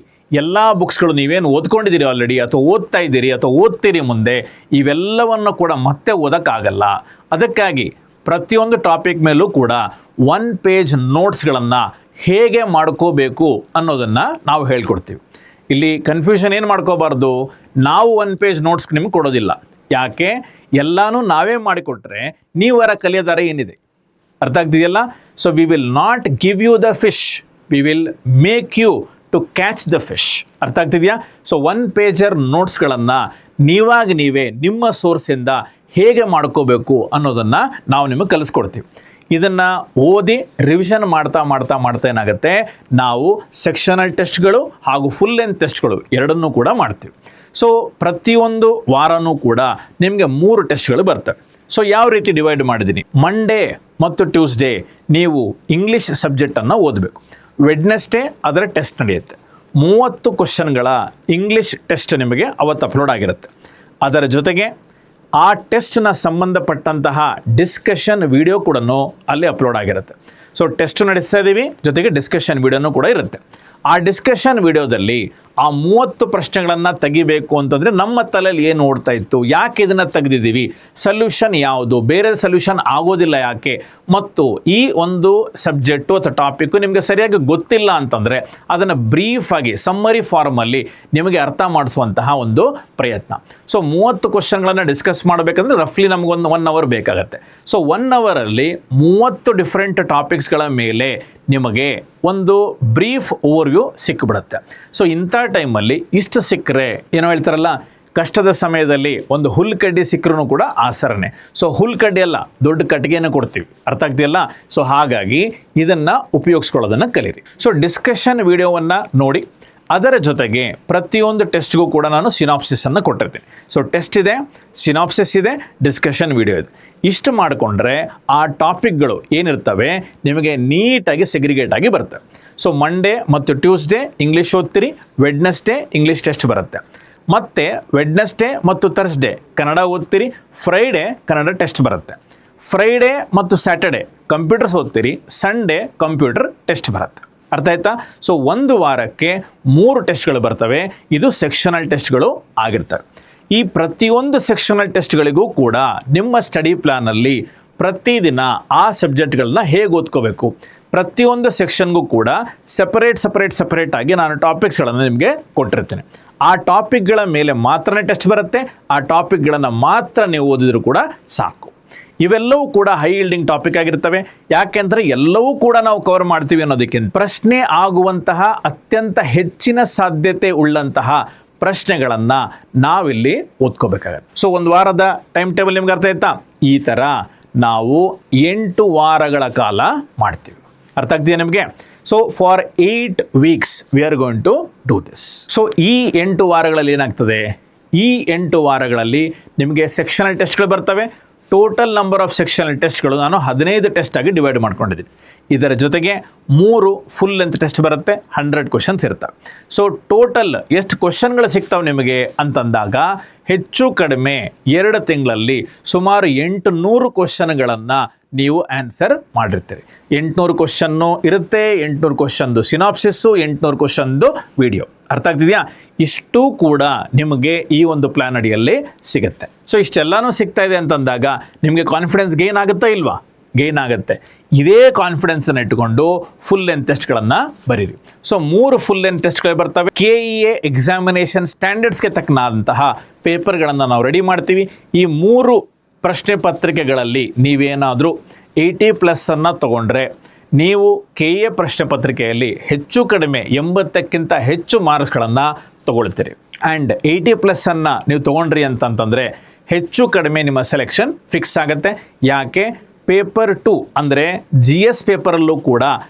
S1: ಎಲ್ಲ ಬುಕ್ಸ್ಗಳು ನೀವೇನು ಓದ್ಕೊಂಡಿದ್ದೀರಿ ಆಲ್ರೆಡಿ, ಅಥವಾ ಓದ್ತಾ ಇದ್ದೀರಿ ಅಥವಾ ಓದ್ತೀರಿ ಮುಂದೆ, ಇವೆಲ್ಲವನ್ನು ಕೂಡ ಮತ್ತೆ ಓದೋಕ್ಕಾಗಲ್ಲ. ಅದಕ್ಕಾಗಿ ಪ್ರತಿಯೊಂದು ಟಾಪಿಕ್ ಮೇಲೂ ಕೂಡ 1 ಪೇಜ್ ನೋಟ್ಸ್ಗಳನ್ನು ಹೇಗೆ ಮಾಡ್ಕೋಬೇಕು ಅನ್ನೋದನ್ನು ನಾವು ಹೇಳ್ಕೊಡ್ತೀವಿ. ಇಲ್ಲಿ ಕನ್ಫ್ಯೂಷನ್ ಏನು ಮಾಡ್ಕೋಬಾರ್ದು, ನಾವು 1 ಪೇಜ್ ನೋಟ್ಸ್ ನಿಮ್ಗೆ ಕೊಡೋದಿಲ್ಲ. ಯಾಕೆ, ಎಲ್ಲನೂ ನಾವೇ ಮಾಡಿಕೊಟ್ರೆ ನೀವರ ಕಲಿಯೋದಾರ ಏನಿದೆ, ಅರ್ಥ ಆಗ್ತಿದೆಯಲ್ಲ? So we will not give you the fish, we will make you to catch the fish. ಅರ್ಥ ಆಗ್ತಿದೆಯಾ? ಸೊ 1 ಪೇಜರ್ ನೋಟ್ಸ್ಗಳನ್ನು ನೀವೇ ನಿಮ್ಮ ಸೋರ್ಸಿಂದ ಹೇಗೆ ಮಾಡ್ಕೋಬೇಕು ಅನ್ನೋದನ್ನು ನಾವು ನಿಮಗೆ ಕಲಿಸ್ಕೊಡ್ತೀವಿ. ಇದನ್ನು ಓದಿ ರಿವಿಷನ್ ಮಾಡ್ತಾ ಏನಾಗುತ್ತೆ, ನಾವು ಸೆಕ್ಷನಲ್ ಟೆಸ್ಟ್ಗಳು ಹಾಗೂ ಫುಲ್ ಲೆಂತ್ ಟೆಸ್ಟ್ಗಳು ಎರಡನ್ನೂ ಕೂಡ ಮಾಡ್ತೀವಿ. ಸೊ ಪ್ರತಿಯೊಂದು ವಾರನೂ ಕೂಡ ನಿಮಗೆ 3 ಟೆಸ್ಟ್ಗಳು ಬರ್ತವೆ. ಸೊ ಯಾವ ರೀತಿ ಡಿವೈಡ್ ಮಾಡಿದ್ದೀನಿ, ಮಂಡೇ ಮತ್ತು ಟ್ಯೂಸ್ಡೇ ನೀವು ಇಂಗ್ಲೀಷ್ ಸಬ್ಜೆಕ್ಟನ್ನು ಓದಬೇಕು. ವೆಡ್ನೆಸ್ಡೇ ಅದರ ಟೆಸ್ಟ್ ನಡೆಯುತ್ತೆ. 30 ಕ್ವಶನ್ಗಳ ಇಂಗ್ಲೀಷ್ ಟೆಸ್ಟ್ ನಿಮಗೆ ಅವತ್ತು ಅಪ್ಲೋಡ್ ಆಗಿರುತ್ತೆ. ಅದರ ಜೊತೆಗೆ ಆ ಟೆಸ್ಟ್ನ ಸಂಬಂಧಪಟ್ಟಂತಹ ಡಿಸ್ಕಷನ್ ವಿಡಿಯೋ ಕೂಡ ಅಲ್ಲಿ ಅಪ್ಲೋಡ್ ಆಗಿರುತ್ತೆ. ಸೊ ಟೆಸ್ಟ್ ನಡೆಸ್ತಾ ಇದ್ದೀವಿ, ಜೊತೆಗೆ ಡಿಸ್ಕಷನ್ ವಿಡಿಯೋನೂ ಕೂಡ ಇರುತ್ತೆ. ಆ ಡಿಸ್ಕಷನ್ ವಿಡಿಯೋದಲ್ಲಿ ಆ 30 ಪ್ರಶ್ನೆಗಳನ್ನು ತೆಗಿಬೇಕು ಅಂತಂದರೆ ನಮ್ಮ ತಲೆಯಲ್ಲಿ ಏನು ಓಡ್ತಾ ಇತ್ತು, ಯಾಕೆ ಇದನ್ನು ತೆಗೆದಿದ್ದೀವಿ, ಸೊಲ್ಯೂಷನ್ ಯಾವುದು, ಬೇರೆ ಸೊಲ್ಯೂಷನ್ ಆಗೋದಿಲ್ಲ ಯಾಕೆ, ಮತ್ತು ಈ ಒಂದು ಸಬ್ಜೆಕ್ಟು ಅಥವಾ ಟಾಪಿಕ್ಕು ನಿಮಗೆ ಸರಿಯಾಗಿ ಗೊತ್ತಿಲ್ಲ ಅಂತಂದರೆ ಅದನ್ನು ಬ್ರೀಫಾಗಿ ಸಮ್ಮರಿ ಫಾರ್ಮಲ್ಲಿ ನಿಮಗೆ ಅರ್ಥ ಮಾಡಿಸುವಂತಹ ಒಂದು ಪ್ರಯತ್ನ. ಸೊ 30 ಕ್ವಶನ್ಗಳನ್ನು ಡಿಸ್ಕಸ್ ಮಾಡಬೇಕಂದ್ರೆ ರಫ್ಲಿ ನಮಗೊಂದು 1 ಅವರ್ ಬೇಕಾಗುತ್ತೆ. ಸೊ 1 ಅವರಲ್ಲಿ 30 ಡಿಫ್ರೆಂಟ್ ಟಾಪಿಕ್ಸ್ಗಳ ಮೇಲೆ ನಿಮಗೆ ಒಂದು ಬ್ರೀಫ್ ಓವರ್ವ್ಯೂ ಸಿಕ್ಕಿಬಿಡುತ್ತೆ. ಸೊ ಇಂಥ ಟೈಮಲ್ಲಿ ಇಷ್ಟು ಸಿಕ್ಕರೆ ಏನೋ ಹೇಳ್ತಾರಲ್ಲ, ಕಷ್ಟದ ಸಮಯದಲ್ಲಿ ಒಂದು ಹುಲ್ಕಡ್ಡಿ ಸಿಕ್ಕರೂ ಕೂಡ ಆಸರಣೆ. ಸೊ ಹುಲ್ಕಡ್ಡಿ ಅಲ್ಲ, ದೊಡ್ಡ ಕಟ್ಟಿಗೆಯನ್ನು ಕೊಡ್ತೀವಿ, ಅರ್ಥ ಆಗ್ತಿಯಲ್ಲ. ಸೊ ಹಾಗಾಗಿ ಇದನ್ನು ಉಪಯೋಗಿಸ್ಕೊಳ್ಳೋದನ್ನು ಕಲೀರಿ. ಸೊ ಡಿಸ್ಕಷನ್ ವಿಡಿಯೋವನ್ನು ನೋಡಿ, ಅದರ ಜೊತೆಗೆ ಪ್ರತಿಯೊಂದು ಟೆಸ್ಟ್ಗೂ ಕೂಡ ನಾನು ಸಿನಾಪ್ಸಿಸನ್ನು ಕೊಟ್ಟಿರ್ತೀನಿ. ಸೊ ಟೆಸ್ಟ್ ಇದೆ, ಸಿನಾಪ್ಸಿಸ್ ಇದೆ, ಡಿಸ್ಕಷನ್ ವಿಡಿಯೋ ಇದೆ. ಇಷ್ಟು ಮಾಡಿಕೊಂಡ್ರೆ ಆ ಟಾಪಿಕ್ಗಳು ಏನಿರ್ತವೆ ನಿಮಗೆ ನೀಟಾಗಿ ಸೆಗ್ರಿಗೇಟ್ ಆಗಿ ಬರುತ್ತೆ. ಸೊ ಮಂಡೇ ಮತ್ತು ಟ್ಯೂಸ್ಡೇ ಇಂಗ್ಲೀಷ್ ಓದ್ತೀರಿ, ವೆಡ್ನೆಸ್ಡೇ ಇಂಗ್ಲೀಷ್ ಟೆಸ್ಟ್ ಬರುತ್ತೆ, ಮತ್ತು ವೆಡ್ನೆಸ್ಡೇ ಮತ್ತು ಥರ್ಸ್ಡೇ ಕನ್ನಡ ಓದ್ತೀರಿ, ಫ್ರೈಡೇ ಕನ್ನಡ ಟೆಸ್ಟ್ ಬರುತ್ತೆ, ಫ್ರೈಡೇ ಮತ್ತು ಸ್ಯಾಟರ್ಡೇ ಕಂಪ್ಯೂಟರ್ಸ್ ಓದ್ತೀರಿ, ಸಂಡೇ ಕಂಪ್ಯೂಟರ್ ಟೆಸ್ಟ್ ಬರುತ್ತೆ. ಅರ್ಥ ಆಯ್ತಾ? ಸೊ ಒಂದು ವಾರಕ್ಕೆ 3 ಟೆಸ್ಟ್ಗಳು ಬರ್ತವೆ. ಇದು ಸೆಕ್ಷನಲ್ ಟೆಸ್ಟ್ಗಳು ಆಗಿರ್ತವೆ. ಈ ಪ್ರತಿಯೊಂದು ಸೆಕ್ಷನಲ್ ಟೆಸ್ಟ್ಗಳಿಗೂ ಕೂಡ ನಿಮ್ಮ ಸ್ಟಡಿ ಪ್ಲಾನಲ್ಲಿ ಪ್ರತಿದಿನ ಆ ಸಬ್ಜೆಕ್ಟ್ಗಳನ್ನ ಹೇಗೆ ಓದ್ಕೋಬೇಕು, ಪ್ರತಿಯೊಂದು ಸೆಕ್ಷನ್ಗೂ ಕೂಡ ಸೆಪರೇಟ್ ಆಗಿ ನಾನು ಟಾಪಿಕ್ಸ್ಗಳನ್ನು ನಿಮಗೆ ಕೊಟ್ಟಿರ್ತೀನಿ. ಆ ಟಾಪಿಕ್ಗಳ ಮೇಲೆ ಮಾತ್ರನೇ ಟೆಸ್ಟ್ ಬರುತ್ತೆ. ಆ ಟಾಪಿಕ್ಗಳನ್ನು ಮಾತ್ರ ನೀವು ಓದಿದ್ರು ಕೂಡ ಸಾಕು. ಇವೆಲ್ಲವೂ ಕೂಡ ಹೈ ಈಲ್ಡಿಂಗ್ ಟಾಪಿಕ್ ಆಗಿರ್ತವೆ. ಯಾಕೆಂದರೆ ಎಲ್ಲವೂ ಕೂಡ ನಾವು ಕವರ್ ಮಾಡ್ತೀವಿ ಅನ್ನೋದಕ್ಕಿಂತ ಪ್ರಶ್ನೆ ಆಗುವಂತಹ ಅತ್ಯಂತ ಹೆಚ್ಚಿನ ಸಾಧ್ಯತೆ ಉಳ್ಳಂತಹ ಪ್ರಶ್ನೆಗಳನ್ನು ನಾವಿಲ್ಲಿ ಓದ್ಕೋಬೇಕಾಗತ್ತೆ. ಸೊ ಒಂದು ವಾರದ ಟೈಮ್ ಟೇಬಲ್ ನಿಮ್ಗೆ ಅರ್ಥ ಆಯ್ತಾ? ಈ ಥರ ನಾವು 8 ವಾರಗಳ ಕಾಲ ಮಾಡ್ತೀವಿ. ಅರ್ಥ ಆಗ್ತಿದೆ ನಿಮಗೆ? So for 8 weeks we are going to do this. So ಈ 8 ವಾರಗಳಲ್ಲಿ ಏನಾಗ್ತದೆ, ಈ 8 ವಾರಗಳಲ್ಲಿ ನಿಮಗೆ ಸೆಕ್ಷನಲ್ ಟೆಸ್ಟ್ಗಳು ಬರ್ತವೆ. ಟೋಟಲ್ ನಂಬರ್ ಆಫ್ ಸೆಕ್ಷನಲ್ ಟೆಸ್ಟ್ಗಳು ನಾನು 15 ಟೆಸ್ಟ್ ಆಗಿ ಡಿವೈಡ್ ಮಾಡ್ಕೊಂಡಿದ್ದೀನಿ. ಇದರ ಜೊತೆಗೆ 3 ಫುಲ್ ಲೆಂತ್ ಟೆಸ್ಟ್ ಬರುತ್ತೆ, 100 ಕ್ವಶನ್ಸ್ ಇರ್ತವೆ. ಸೊ ಟೋಟಲ್ ಎಷ್ಟು ಕ್ವಶನ್ಗಳು ಸಿಗ್ತಾವೆ ನಿಮಗೆ ಅಂತಂದಾಗ ಹೆಚ್ಚು ಕಡಿಮೆ 2 ತಿಂಗಳಲ್ಲಿ ಸುಮಾರು 800 ಕ್ವಶನ್ಗಳನ್ನು ನೀವು ಆನ್ಸರ್ ಮಾಡಿರ್ತೀರಿ. 800 ಕ್ವಶನ್ನು ಇರುತ್ತೆ, 800 ಕ್ವಶನ್ದು ಸಿನಾಪ್ಸಿಸ್ಸು, 800 ಕ್ವಶನ್ದು ವಿಡಿಯೋ. ಅರ್ಥ ಆಗ್ತಿದೆಯಾ? ಇಷ್ಟು ಕೂಡ ನಿಮಗೆ ಈ ಒಂದು ಪ್ಲಾನ್ ಅಡಿಯಲ್ಲಿ ಸಿಗುತ್ತೆ. ಸೊ ಇಷ್ಟೆಲ್ಲನೂ ಸಿಗ್ತಾ ಇದೆ ಅಂತಂದಾಗ ನಿಮಗೆ ಕಾನ್ಫಿಡೆನ್ಸ್ ಗೇನ್ ಆಗುತ್ತಾ ಇಲ್ವಾ? ಗೇನ್ ಆಗುತ್ತೆ. ಇದೇ ಕಾನ್ಫಿಡೆನ್ಸನ್ನು ಇಟ್ಟುಕೊಂಡು ಫುಲ್ ಲೆಂತ್ ಟೆಸ್ಟ್ಗಳನ್ನು ಬರೀರಿ. ಸೊ 3 ಫುಲ್ ಲೆಂತ್ ಟೆಸ್ಟ್ಗಳು ಬರ್ತವೆ. KEA ಎಕ್ಸಾಮಿನೇಷನ್ ಸ್ಟ್ಯಾಂಡರ್ಡ್ಸ್ಗೆ ತಕ್ಕನಾದಂತಹ ಪೇಪರ್ಗಳನ್ನು ನಾವು ರೆಡಿ ಮಾಡ್ತೀವಿ. ಈ 3 ಪ್ರಶ್ನೆ ಪತ್ರಿಕೆಗಳಲ್ಲಿ ನೀವೇನಾದರೂ 80+ ತಗೊಂಡ್ರೆ ನೀವು KEA ಪ್ರಶ್ನೆ ಪತ್ರಿಕೆಯಲ್ಲಿ ಹೆಚ್ಚು ಕಡಿಮೆ 80ಕ್ಕಿಂತ ಹೆಚ್ಚು ಮಾರ್ಕ್ಸ್ಗಳನ್ನು ತಗೊಳ್ತೀರಿ. ಆ್ಯಂಡ್ 80+ ನೀವು ತೊಗೊಂಡ್ರಿ ಅಂತಂತಂದರೆ ಹೆಚ್ಚು ಕಡಿಮೆ ನಿಮ್ಮ ಸೆಲೆಕ್ಷನ್ ಫಿಕ್ಸ್ ಆಗುತ್ತೆ. ಯಾಕೆ? ಪೇಪರ್ 2 ಅಂದರೆ GS ಪೇಪರಲ್ಲೂ ಕೂಡ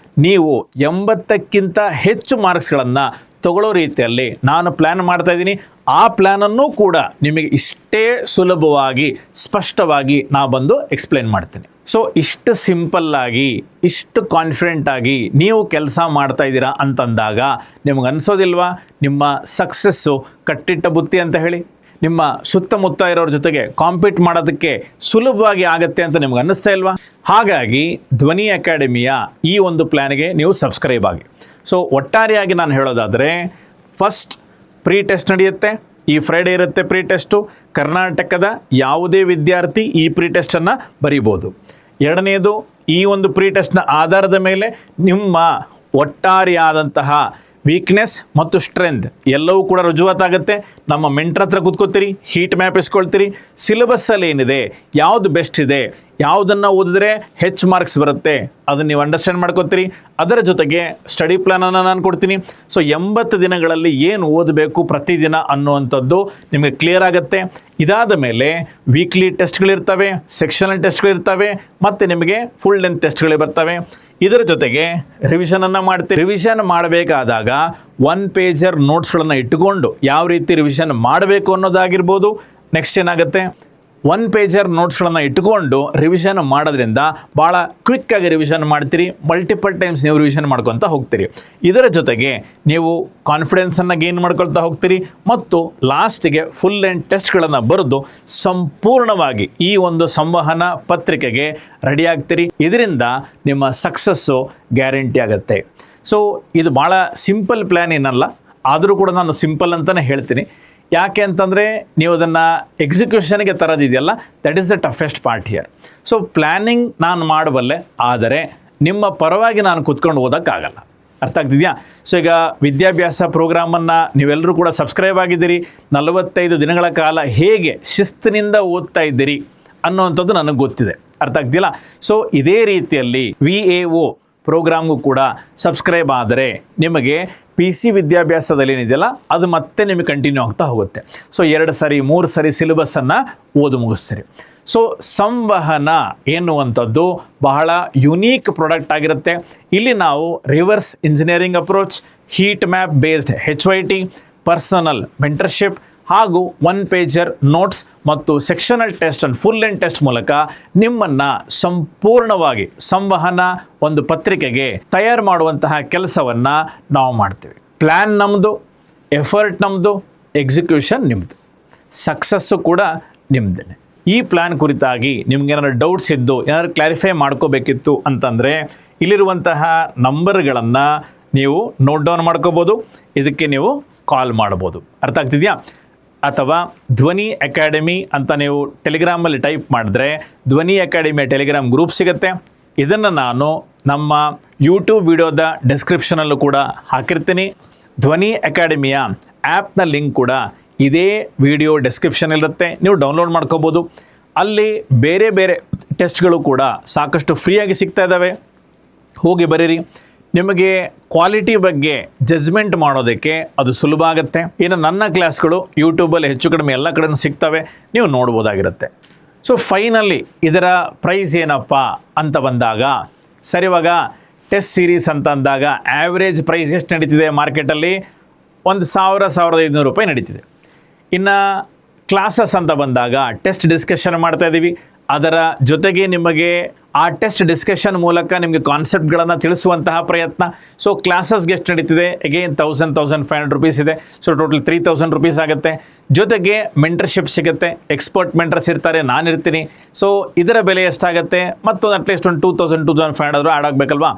S1: ನೀವು 80ಕ್ಕಿಂತ ಹೆಚ್ಚು ಮಾರ್ಕ್ಸ್ಗಳನ್ನು ತಗೊಳ್ಳೋ ರೀತಿಯಲ್ಲಿ ನಾನು ಪ್ಲ್ಯಾನ್ ಮಾಡ್ತಾ ಇದ್ದೀನಿ. ಆ ಪ್ಲ್ಯಾನನ್ನು ಕೂಡ ನಿಮಗೆ ಇಷ್ಟೇ ಸುಲಭವಾಗಿ ಸ್ಪಷ್ಟವಾಗಿ ನಾ ಬಂದು ಎಕ್ಸ್ಪ್ಲೇನ್ ಮಾಡ್ತೀನಿ. ಸೊ ಇಷ್ಟು ಸಿಂಪಲ್ಲಾಗಿ, ಇಷ್ಟು ಕಾನ್ಫಿಡೆಂಟಾಗಿ ನೀವು ಕೆಲಸ ಮಾಡ್ತಾ ಇದ್ದೀರಾ ಅಂತಂದಾಗ ನಿಮಗೆ ಅನಿಸೋದಿಲ್ವಾ ನಿಮ್ಮ ಸಕ್ಸಸ್ಸು ಕಟ್ಟಿಟ್ಟ ಬುತ್ತಿ ಅಂತ ಹೇಳಿ? ನಿಮ್ಮ ಸುತ್ತಮುತ್ತ ಇರೋರ ಜೊತೆಗೆ ಕಾಂಪೀಟ್ ಮಾಡೋದಕ್ಕೆ ಸುಲಭವಾಗಿ ಆಗುತ್ತೆ ಅಂತ ನಿಮ್ಗೆ ಅನ್ನಿಸ್ತಾ ಇಲ್ವಾ? ಹಾಗಾಗಿ ಧ್ವನಿ ಅಕಾಡೆಮಿಯ ಈ ಒಂದು ಪ್ಲ್ಯಾನ್ಗೆ ನೀವು ಸಬ್ಸ್ಕ್ರೈಬ್ ಆಗಿ. ಸೊ ಒಟ್ಟಾರೆಯಾಗಿ ನಾನು ಹೇಳೋದಾದರೆ, ಫಸ್ಟ್ ಪ್ರೀ ಟೆಸ್ಟ್ ನಡೆಯುತ್ತೆ, ಈ ಫ್ರೈಡೇ ಇರುತ್ತೆ ಪ್ರೀ ಟೆಸ್ಟು. ಕರ್ನಾಟಕದ ಯಾವುದೇ ವಿದ್ಯಾರ್ಥಿ ಈ ಪ್ರೀ ಟೆಸ್ಟನ್ನು ಬರೀಬೋದು. ಎರಡನೆಯದು, ಈ ಒಂದು ಪ್ರೀ ಟೆಸ್ಟ್ನ ಆಧಾರದ ಮೇಲೆ ನಿಮ್ಮ ಒಟ್ಟಾರೆಯಾದಂತಹ ವೀಕ್ನೆಸ್ ಮತ್ತು ಸ್ಟ್ರೆಂತ್ ಎಲ್ಲವೂ ಕೂಡ ರುಜುವಾತಾಗುತ್ತೆ. ನಮ್ಮ ಮೆಂಟ್ರ್ ಹತ್ರ ಕೂತ್ಕೋತೀರಿ, ಹೀಟ್ ಮ್ಯಾಪ್ ಇಸ್ಕೊಳ್ತೀರಿ, ಸಿಲೆಬಸ್ಸಲ್ಲಿ ಏನಿದೆ, ಯಾವುದು ಬೆಸ್ಟ್ ಇದೆ, ಯಾವುದನ್ನು ಓದಿದ್ರೆ ಹೆಚ್ಚು ಮಾರ್ಕ್ಸ್ ಬರುತ್ತೆ ಅದನ್ನು ನೀವು ಅಂಡರ್ಸ್ಟ್ಯಾಂಡ್ ಮಾಡ್ಕೋತೀರಿ. ಅದರ ಜೊತೆಗೆ ಸ್ಟಡಿ ಪ್ಲ್ಯಾನನ್ನು ನಾನು ಕೊಡ್ತೀನಿ. ಸೊ 80 ದಿನಗಳಲ್ಲಿ ಏನು ಓದಬೇಕು ಪ್ರತಿದಿನ ಅನ್ನುವಂಥದ್ದು ನಿಮಗೆ ಕ್ಲಿಯರ್ ಆಗುತ್ತೆ. ಇದಾದ ಮೇಲೆ ವೀಕ್ಲಿ ಟೆಸ್ಟ್ಗಳಿರ್ತವೆ, ಸೆಕ್ಷನಲ್ ಟೆಸ್ಟ್ಗಳಿರ್ತವೆ, ಮತ್ತು ನಿಮಗೆ ಫುಲ್ ಲೆಂತ್ ಟೆಸ್ಟ್ಗಳೇ ಬರ್ತವೆ. ಇದರ ಜೊತೆಗೆ ರಿವಿಷನನ್ನು ಮಾಡ್ತೀವಿ. ರಿವಿಷನ್ ಮಾಡಬೇಕಾದಾಗ 1 ಪೇಜರ್ ನೋಟ್ಸ್ಗಳನ್ನು ಇಟ್ಟುಕೊಂಡು ಯಾವ ರೀತಿ ರಿವಿಷನ್ ಮಾಡಬೇಕು ಅನ್ನೋದಾಗಿರ್ಬೋದು. ನೆಕ್ಸ್ಟ್ ಏನಾಗುತ್ತೆ, 1 ಪೇಜರ್ ನೋಟ್ಸ್ಗಳನ್ನು ಇಟ್ಕೊಂಡು ರಿವಿಷನ್ ಮಾಡೋದ್ರಿಂದ ಭಾಳ ಕ್ವಿಕ್ಕಾಗಿ ರಿವಿಷನ್ ಮಾಡ್ತೀರಿ, ಮಲ್ಟಿಪಲ್ ಟೈಮ್ಸ್ ನೀವು ರಿವಿಷನ್ ಮಾಡ್ಕೊತಾ ಹೋಗ್ತೀರಿ. ಇದರ ಜೊತೆಗೆ ನೀವು ಕಾನ್ಫಿಡೆನ್ಸನ್ನು ಗೇನ್ ಮಾಡ್ಕೊಳ್ತಾ ಹೋಗ್ತೀರಿ ಮತ್ತು ಲಾಸ್ಟಿಗೆ ಫುಲ್ ಆ್ಯಂಡ್ ಟೆಸ್ಟ್ಗಳನ್ನು ಬರೆದು ಸಂಪೂರ್ಣವಾಗಿ ಈ ಒಂದು ಸಂವಹನ ಪತ್ರಿಕೆಗೆ ರೆಡಿ ಆಗ್ತೀರಿ. ಇದರಿಂದ ನಿಮ್ಮ ಸಕ್ಸಸ್ಸು ಗ್ಯಾರಂಟಿ ಆಗುತ್ತೆ. ಸೊ ಇದು ಭಾಳ ಸಿಂಪಲ್ ಪ್ಲ್ಯಾನ್ ಏನಲ್ಲ, ಆದರೂ ಕೂಡ ನಾನು ಸಿಂಪಲ್ ಅಂತಲೇ ಹೇಳ್ತೀನಿ. ಯಾಕೆ ಅಂತಂದರೆ ನೀವು ಅದನ್ನು ಎಕ್ಸಿಕ್ಯೂಷನ್ಗೆ ತರೋದಿದೆಯಲ್ಲ, that is the toughest part here. So planning ನಾನು ಮಾಡಬಲ್ಲೆ, ಆದರೆ ನಿಮ್ಮ ಪರವಾಗಿ ನಾನು ಕೂತ್ಕೊಂಡು ಓದೋಕ್ಕಾಗಲ್ಲ. ಅರ್ಥ ಆಗ್ತಿದೆಯಾ? ಸೊ ಈಗ ವಿದ್ಯಾಭ್ಯಾಸ ಪ್ರೋಗ್ರಾಮನ್ನು ನೀವೆಲ್ಲರೂ ಕೂಡ ಸಬ್ಸ್ಕ್ರೈಬ್ ಆಗಿದ್ದೀರಿ. 45 ದಿನಗಳ ಕಾಲ ಹೇಗೆ ಶಿಸ್ತಿನಿಂದ ಓದ್ತಾ ಇದ್ದೀರಿ ಅನ್ನೋವಂಥದ್ದು ನನಗೆ ಗೊತ್ತಿದೆ. ಅರ್ಥ ಆಗ್ತಿಲ್ಲ? ಸೊ ಇದೇ ರೀತಿಯಲ್ಲಿ VAO ಪ್ರೋಗ್ರಾಮ್ಗೂ ಕೂಡ ಸಬ್ಸ್ಕ್ರೈಬ್ ಆದರೆ ನಿಮಗೆ PC ವಿದ್ಯಾಭ್ಯಾಸದಲ್ಲಿ ಏನಿದೆಯಲ್ಲ ಅದು ಮತ್ತೆ ನಿಮಗೆ ಕಂಟಿನ್ಯೂ ಆಗ್ತಾ ಹೋಗುತ್ತೆ. ಸೊ 2 ಸರಿ 3 ಸರಿ ಸಿಲೆಬಸ್ಸನ್ನು ಓದು ಮುಗಿಸ್ತೀರಿ. ಸೊ ಸಂವಹನ ಎನ್ನುವಂಥದ್ದು ಬಹಳ ಯುನೀಕ್ ಪ್ರಾಡಕ್ಟ್ ಆಗಿರುತ್ತೆ. ಇಲ್ಲಿ ನಾವು reverse engineering approach, heat map based HYT, personal mentorship ಹಾಗೂ 1 ಪೇಜರ್ ನೋಟ್ಸ್ ಮತ್ತು sectional test and full and test ಮೂಲಕ ನಿಮ್ಮನ್ನು ಸಂಪೂರ್ಣವಾಗಿ ಸಂವಹನ ಒಂದು ಪತ್ರಿಕೆಗೆ ತಯಾರು ಮಾಡುವಂತಹ ಕೆಲಸವನ್ನು ನಾವು ಮಾಡ್ತೀವಿ. ಪ್ಲ್ಯಾನ್ ನಮ್ಮದು, ಎಫರ್ಟ್ ನಮ್ಮದು, ಎಕ್ಸಿಕ್ಯೂಷನ್ ನಿಮ್ಮದು, ಸಕ್ಸಸ್ಸು ಕೂಡ ನಿಮ್ಮದೇ. ಈ ಪ್ಲ್ಯಾನ್ ಕುರಿತಾಗಿ ನಿಮ್ಗೇನಾದ್ರು ಡೌಟ್ಸ್ ಇದ್ದು ಏನಾದ್ರು ಕ್ಲಾರಿಫೈ ಮಾಡ್ಕೋಬೇಕಿತ್ತು ಅಂತಂದರೆ ಇಲ್ಲಿರುವಂತಹ ನಂಬರ್ಗಳನ್ನು ನೀವು ನೋಟ್ ಡೌನ್ ಮಾಡ್ಕೋಬೋದು. ಇದಕ್ಕೆ ನೀವು ಕಾಲ್ ಮಾಡ್ಬೋದು. ಅರ್ಥ ಆಗ್ತಿದೆಯಾ? ಅಥವಾ ಧ್ವನಿ ಅಕಾಡೆಮಿ ಅಂತ ನೀವು ಟೆಲಿಗ್ರಾಮಲ್ಲಿ ಟೈಪ್ ಮಾಡಿದ್ರೆ ಧ್ವನಿ ಅಕಾಡೆಮಿಯ ಟೆಲಿಗ್ರಾಮ್ ಗ್ರೂಪ್ ಸಿಗುತ್ತೆ. ಇದನ್ನು ನಾನು ನಮ್ಮ ಯೂಟ್ಯೂಬ್ ವಿಡಿಯೋದ ಡಿಸ್ಕ್ರಿಪ್ಷನಲ್ಲೂ ಕೂಡ ಹಾಕಿರ್ತೀನಿ. ಧ್ವನಿ ಅಕಾಡೆಮಿಯ ಆ್ಯಪ್ನ ಲಿಂಕ್ ಕೂಡ ಇದೇ ವಿಡಿಯೋ ಡಿಸ್ಕ್ರಿಪ್ಷನ್ ಇರುತ್ತೆ, ನೀವು ಡೌನ್ಲೋಡ್ ಮಾಡ್ಕೋಬೋದು. ಅಲ್ಲಿ ಬೇರೆ ಬೇರೆ ಟೆಸ್ಟ್ಗಳು ಕೂಡ ಸಾಕಷ್ಟು ಫ್ರೀಯಾಗಿ ಸಿಗ್ತಾ ಇದ್ದಾವೆ, ಹೋಗಿ ಬರೀರಿ. ನಿಮಗೆ ಕ್ವಾಲಿಟಿ ಬಗ್ಗೆ ಜಜ್ಮೆಂಟ್ ಮಾಡೋದಕ್ಕೆ ಅದು ಸುಲಭ ಆಗುತ್ತೆ. ಇನ್ನು ನನ್ನ ಕ್ಲಾಸ್ಗಳು ಯೂಟ್ಯೂಬಲ್ಲಿ ಹೆಚ್ಚು ಕಡಿಮೆ ಎಲ್ಲ ಕಡೆಯೂ ಸಿಗ್ತವೆ, ನೀವು ನೋಡ್ಬೋದಾಗಿರುತ್ತೆ. ಸೊ ಫೈನಲಿ ಇದರ ಪ್ರೈಸ್ ಏನಪ್ಪ ಅಂತ ಬಂದಾಗ, ಸರಿ ಇವಾಗ ಟೆಸ್ಟ್ ಸೀರೀಸ್ ಅಂತ ಅಂದಾಗ ಆ್ಯಾವ್ರೇಜ್ ಪ್ರೈಸ್ ಎಷ್ಟು ನಡೀತಿದೆ ಮಾರ್ಕೆಟಲ್ಲಿ? 1,000-1,500 ರೂಪಾಯಿ ನಡೀತಿದೆ. ಇನ್ನು ಕ್ಲಾಸಸ್ ಅಂತ ಬಂದಾಗ ಟೆಸ್ಟ್ ಡಿಸ್ಕಷನ್ ಮಾಡ್ತಾ ಇದ್ದೀವಿ, ಅದರ ಜೊತೆಗೆ ನಿಮಗೆ ಆ ಟೆಸ್ಟ್ ಡಿಸ್ಕಷನ್ ಮೂಲಕ ನಿಮಗೆ ಕಾನ್ಸೆಪ್ಟ್ಗಳನ್ನು ತಿಳಿಸುವಂತಹ ಪ್ರಯತ್ನ. ಸೊ ಕ್ಲಾಸಸ್ಗೆ ಎಷ್ಟು ನಡೀತಿದೆ? ಅಗೇನ್ 1,500 ರೂಪೀಸ್ ಇದೆ. ಸೊ ಟೋಟಲ್ 3,000 ರೂಪೀಸ್ ಆಗುತ್ತೆ. ಜೊತೆಗೆ ಮೆಂಟರ್ಶಿಪ್ ಸಿಗುತ್ತೆ, ಎಕ್ಸ್ಪರ್ಟ್ ಮೆಂಟರ್ಸ್ ಇರ್ತಾರೆ, ನಾನಿರ್ತೀನಿ. ಸೊ ಇದರ ಬೆಲೆ ಎಷ್ಟಾಗುತ್ತೆ? ಮತ್ತೊಂದು ಅಟ್ಲೀಸ್ಟ್ ಒಂದು 2,000-2,500 ಆ್ಯಡ್ ಆಗಬೇಕಲ್ವಾ?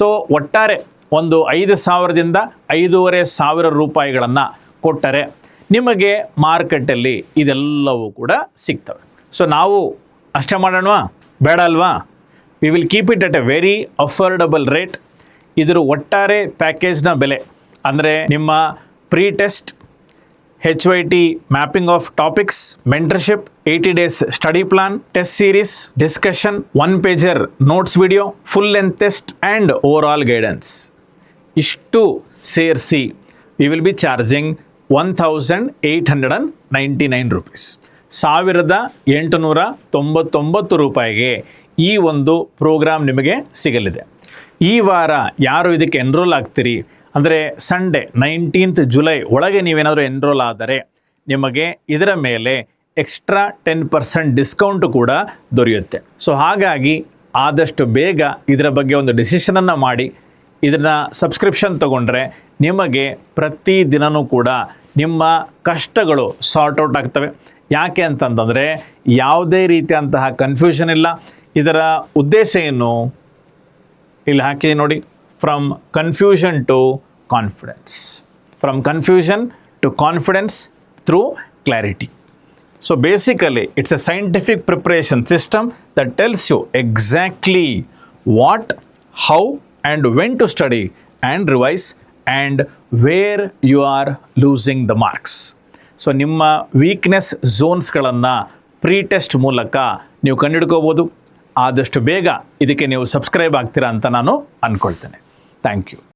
S1: ಸೊ ಒಟ್ಟಾರೆ ಒಂದು 5,000ದಿಂದ 5,500 ರೂಪಾಯಿಗಳನ್ನು ಕೊಟ್ಟರೆ ನಿಮಗೆ ಮಾರ್ಕೆಟಲ್ಲಿ ಇದೆಲ್ಲವೂ ಕೂಡ ಸಿಗ್ತವೆ. ಸೊ ನಾವು ಅಷ್ಟೇ ಮಾಡೋಣವಾ? ಬೇಡ ಅಲ್ವಾ? We will keep it at a very affordable rate. ಇದರ ಒಟ್ಟಾರೆ ಪ್ಯಾಕೇಜ್ನ ಬೆಲೆ ಅಂದರೆ ನಿಮ್ಮ pre test, HYT mapping of topics, mentorship, 80 days study plan, test series, discussion, 1 pager notes video, full length test and overall guidance, ಇಷ್ಟು ಸೇರಿಸಿ we will be charging 1,899 rupees. 1,899 ರೂಪಾಯಿಗೆ ಈ ಒಂದು ಪ್ರೋಗ್ರಾಮ್ ನಿಮಗೆ ಸಿಗಲಿದೆ. ಈ ವಾರ ಯಾರು ಇದಕ್ಕೆ ಎನ್ರೋಲ್ ಆಗ್ತೀರಿ ಅಂದರೆ ಸಂಡೇ 19th ಜುಲೈ ಒಳಗೆ ನೀವೇನಾದರೂ ಎನ್ರೋಲ್ ಆದರೆ ನಿಮಗೆ ಇದರ ಮೇಲೆ ಎಕ್ಸ್ಟ್ರಾ 10% ಡಿಸ್ಕೌಂಟು ಕೂಡ ದೊರೆಯುತ್ತೆ. ಸೊ ಹಾಗಾಗಿ ಆದಷ್ಟು ಬೇಗ ಇದರ ಬಗ್ಗೆ ಒಂದು ಡಿಸಿಷನನ್ನು ಮಾಡಿ ಇದನ್ನು ಸಬ್ಸ್ಕ್ರಿಪ್ಷನ್ ತಗೊಂಡ್ರೆ ನಿಮಗೆ ಪ್ರತಿದಿನವೂ ಕೂಡ ನಿಮ್ಮ ಕಷ್ಟಗಳು ಸಾರ್ಟ್ ಔಟ್ ಆಗ್ತವೆ. ಯಾಕೆ ಅಂತಂದರೆ ಯಾವುದೇ ರೀತಿಯಂತಹ ಕನ್ಫ್ಯೂಷನ್ ಇಲ್ಲ. ಇದರ ಉದ್ದೇಶ ಏನು ಇಲ್ಲಿ ಹಾಕಿ ನೋಡಿ, from confusion to confidence, from confusion to confidence through clarity. So basically it's a scientific preparation system that tells you exactly what, how and when to study and revise and where you are losing the marks. So ನಿಮ್ಮ weakness ಝೋನ್ಸ್ಗಳನ್ನು pre test ಮೂಲಕ ನೀವು ಕಂಡುಹಿಡ್ಕೋಬೋದು. ಆದಷ್ಟು ಬೇಗ ಇದಕ್ಕೆ ನೀವು subscribe ಆಗ್ತೀರಾ ಅಂತ ನಾನು ಅಂದ್ಕೊಳ್ತೇನೆ. Thank you.